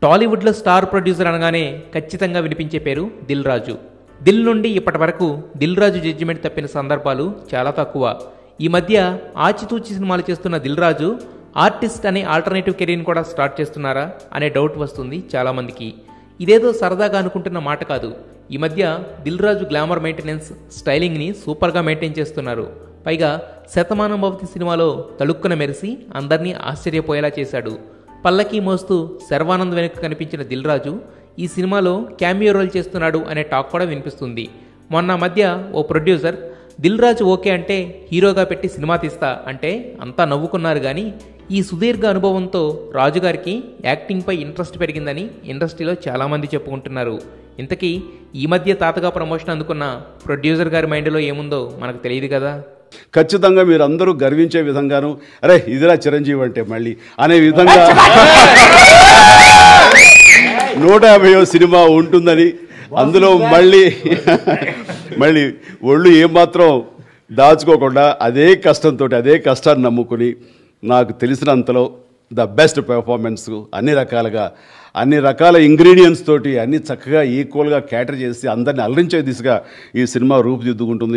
టాలీవుడ్లో star producer అనగానే ఖచ్చితంగా వినిపించే పేరు దిల్ రాజు. దిల్ నుండి ఇప్పటి వరకు దిల్ రాజు జడ్జిమెంట్ తప్పిన సందర్భాలు చాలా తక్కువ. ఈ మధ్య ఆచితూచి సినిమాలు చేస్తున్న దిల్ రాజు ఆర్టిస్ట్ అనే ఆల్టర్నేటివ్ కెరీర్ని కూడా స్టార్ట్ చేస్తున్నారా అనే డౌట్ వస్తుంది చాలామందికి. ఇదేదో సరదాగా అనుకుంటున్న మాట కాదు. ఈ మధ్య దిల్ రాజు గ్లామర్ మెయింటెనెన్స్, స్టైలింగ్ని సూపర్గా మెయింటైన్ చేస్తున్నారు. పైగా శతమానం భవతి సినిమాలో తళుక్కున మెరిసి అందరినీ ఆశ్చర్యపోయేలా చేశాడు. పల్లకి మోస్తూ శర్వానంద్ వెనుక కనిపించిన దిల్ రాజు ఈ సినిమాలో క్యామియో రోల్ చేస్తున్నాడు అనే టాక్ కూడా వినిపిస్తుంది. మొన్న మధ్య ఓ ప్రొడ్యూసర్ దిల్ రాజు ఓకే అంటే హీరోగా పెట్టి సినిమా తీస్తా అంటే అంతా నవ్వుకున్నారు. కానీ ఈ సుదీర్ఘ అనుభవంతో రాజుగారికి యాక్టింగ్పై ఇంట్రెస్ట్ పెరిగిందని ఇండస్ట్రీలో చాలామంది చెప్పుకుంటున్నారు. ఇంతకీ ఈ మధ్య తాతగా ప్రమోషన్ అందుకున్న ప్రొడ్యూసర్ గారి మైండ్లో ఏముందో మనకు తెలియదు కదా. ఖచ్చితంగా మీరు అందరూ గర్వించే విధంగాను అరే ఇదిరా చిరంజీవి అంటే మళ్ళీ అనే విధంగా 150వ సినిమా ఉంటుందని, అందులో మళ్ళీ ఒళ్ళు ఏమాత్రం దాచుకోకుండా అదే కష్టంతో అదే కష్టాన్ని నమ్ముకుని నాకు తెలిసినంతలో ద బెస్ట్ పెర్ఫార్మెన్స్ అన్ని రకాల ఇంగ్రీడియంట్స్ తోటి అన్ని చక్కగా ఈక్వల్గా క్యాటర్ చేసి అందరిని అలరించే దిశగా ఈ సినిమా రూపుదిద్దుకుంటుంది.